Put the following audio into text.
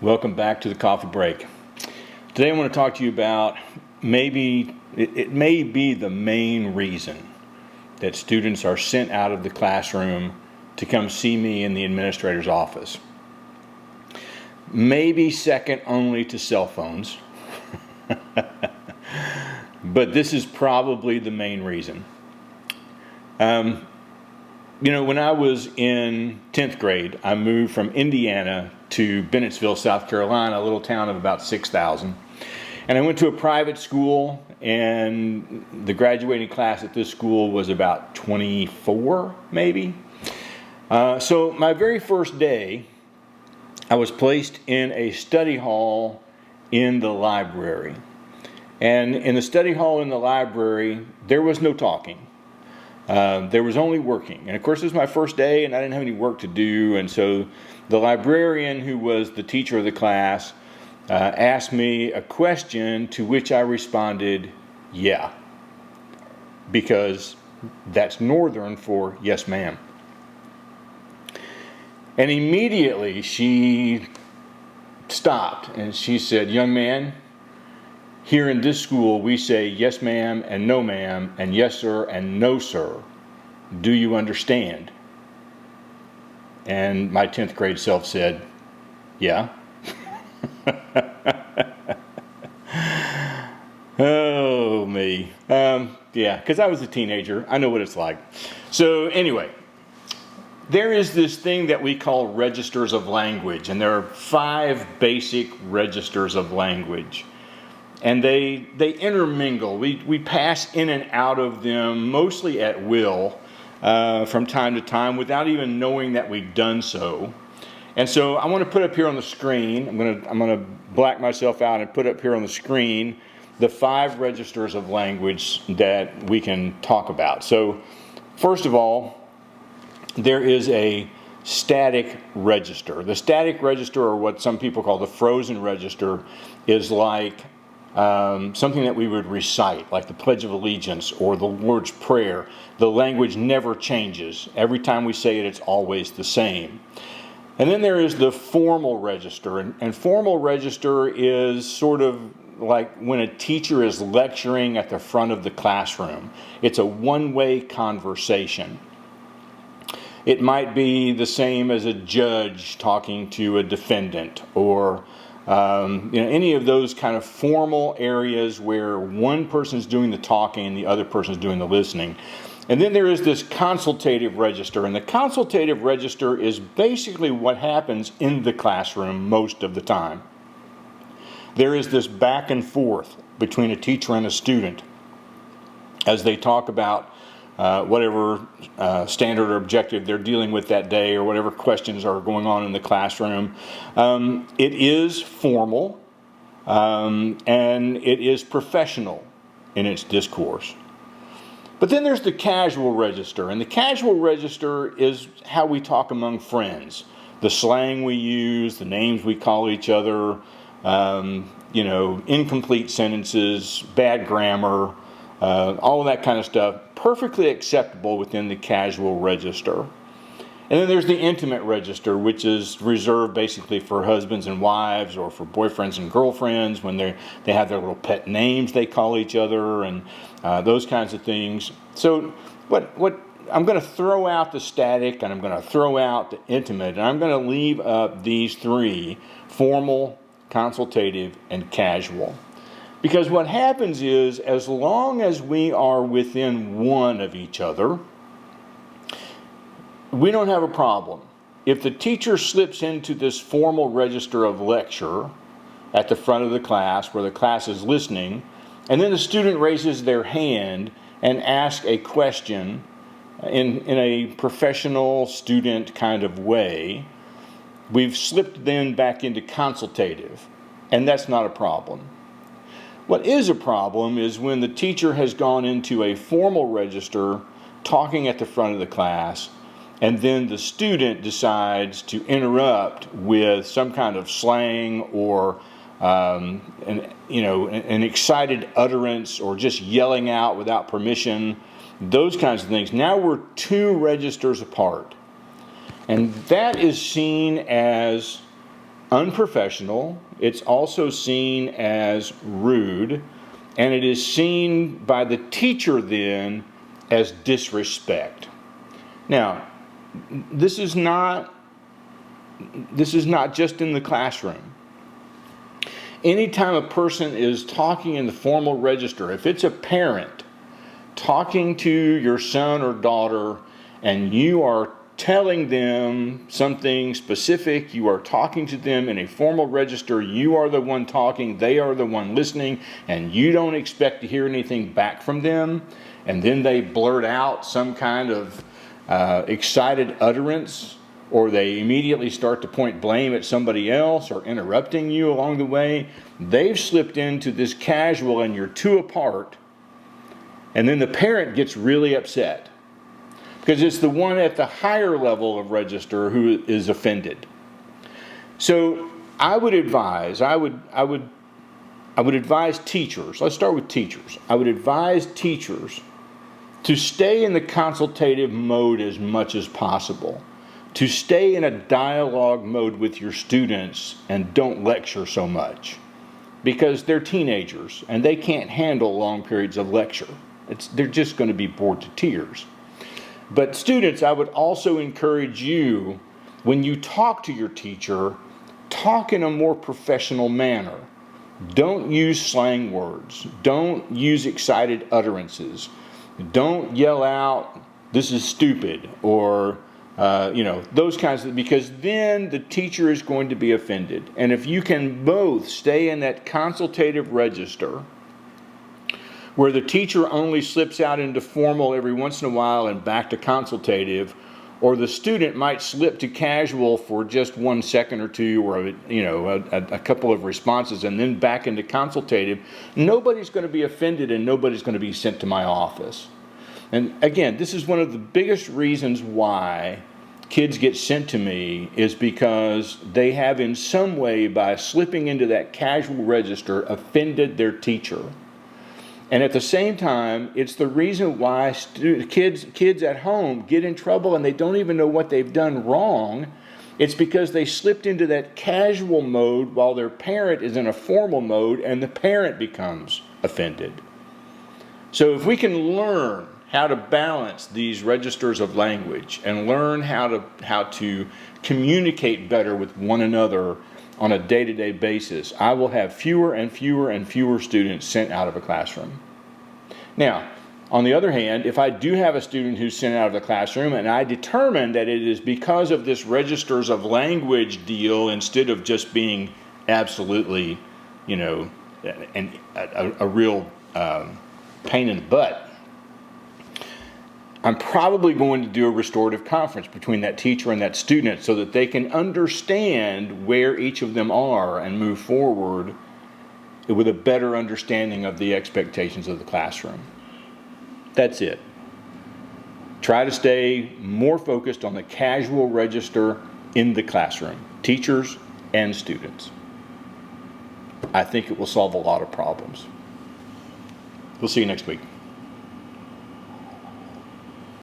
Welcome back to the coffee break. Today I want to talk to you about it may be the main reason that students are sent out of the classroom to come see me in the administrator's office. Maybe second only to cell phones, but this is probably the main reason. When I was in 10th grade, I moved from Indiana to Bennettsville, South Carolina, a little town of about 6,000. And I went to a private school, and the graduating class at this school was about 24, maybe. So my very first day, I was placed in a study hall in the library. And in the study hall in the library, there was no talking. There was only working. And of course, it was my first day and I didn't have any work to do. And so the librarian, who was the teacher of the class, asked me a question to which I responded, yeah. Because that's Northern for yes, ma'am. And immediately she stopped and she said, young man, here in this school, we say yes, ma'am, and no, ma'am, and yes, sir, and no, sir. Do you understand? And my 10th grade self said, yeah. Oh, me. Yeah, because I was a teenager. I know what it's like. So anyway, there is this thing that we call registers of language, and there are 5 basic registers of language. And they intermingle. We pass in and out of them mostly at will from time to time without even knowing that we've done so. And so I want to put up here on the screen, I'm going to black myself out and put up here on the screen the 5 registers of language that we can talk about. So first of all, there is a static register. The static register, or what some people call the frozen register, is like something that we would recite, like the Pledge of Allegiance or the Lord's Prayer. The language never changes. Every time we say it, it's always the same. And then there is the formal register. And formal register is sort of like when a teacher is lecturing at the front of the classroom. It's a one-way conversation. It might be the same as a judge talking to a defendant, or any of those kind of formal areas where one person's doing the talking and the other person's doing the listening. And then there is this consultative register, and the consultative register is basically what happens in the classroom most of the time. There is this back and forth between a teacher and a student as they talk about whatever standard or objective they're dealing with that day, or whatever questions are going on in the classroom. It is formal, and it is professional in its discourse. But then there's the casual register, and the casual register is how we talk among friends. The slang we use, the names we call each other, incomplete sentences, bad grammar, all of that kind of stuff, perfectly acceptable within the casual register. And then there's the intimate register, which is reserved basically for husbands and wives, or for boyfriends and girlfriends when they have their little pet names they call each other, and those kinds of things. So what I'm going to throw out the static, and I'm going to throw out the intimate, and I'm going to leave up these 3: formal, consultative, and casual. Because what happens is, as long as we are within one of each other, we don't have a problem. If the teacher slips into this formal register of lecture at the front of the class where the class is listening, and then the student raises their hand and asks a question in a professional student kind of way, we've slipped then back into consultative, and that's not a problem. What is a problem is when the teacher has gone into a formal register talking at the front of the class, and then the student decides to interrupt with some kind of slang or an excited utterance, or just yelling out without permission, those kinds of things. Now we're 2 registers apart. And that is seen as unprofessional. It's also seen as rude, and it is seen by the teacher then as disrespect. Now, this is not just in the classroom. Anytime a person is talking in the formal register, if it's a parent talking to your son or daughter and you are telling them something specific, you are talking to them in a formal register, you are the one talking, they are the one listening, and you don't expect to hear anything back from them, and then they blurt out some kind of excited utterance, or they immediately start to point blame at somebody else or interrupting you along the way, they've slipped into this casual and you're two apart, and then the parent gets really upset because it's the one at the higher level of register who is offended. So I would advise teachers, let's start with teachers. I would advise teachers to stay in the consultative mode as much as possible, to stay in a dialogue mode with your students and don't lecture so much, because they're teenagers and they can't handle long periods of lecture. They're just going to be bored to tears. But students, I would also encourage you, when you talk to your teacher, talk in a more professional manner. Don't use slang words. Don't use excited utterances. Don't yell out, "This is stupid," or those kinds of, because then the teacher is going to be offended. And if you can both stay in that consultative register, where the teacher only slips out into formal every once in a while and back to consultative, or the student might slip to casual for just 1 second or two, or a couple of responses, and then back into consultative, nobody's going to be offended and nobody's going to be sent to my office. And again, this is one of the biggest reasons why kids get sent to me, is because they have in some way, by slipping into that casual register, offended their teacher. And at the same time, it's the reason why kids at home get in trouble and they don't even know what they've done wrong. It's because they slipped into that casual mode while their parent is in a formal mode, and the parent becomes offended. So if we can learn how to balance these registers of language and learn how to communicate better with one another on a day-to-day basis, I will have fewer and fewer and fewer students sent out of a classroom. Now, on the other hand, if I do have a student who's sent out of the classroom and I determine that it is because of this registers of language deal, instead of just being absolutely, a real pain in the butt, I'm probably going to do a restorative conference between that teacher and that student so that they can understand where each of them are and move forward with a better understanding of the expectations of the classroom. That's it. Try to stay more focused on the casual register in the classroom, teachers and students. I think it will solve a lot of problems. We'll see you next week.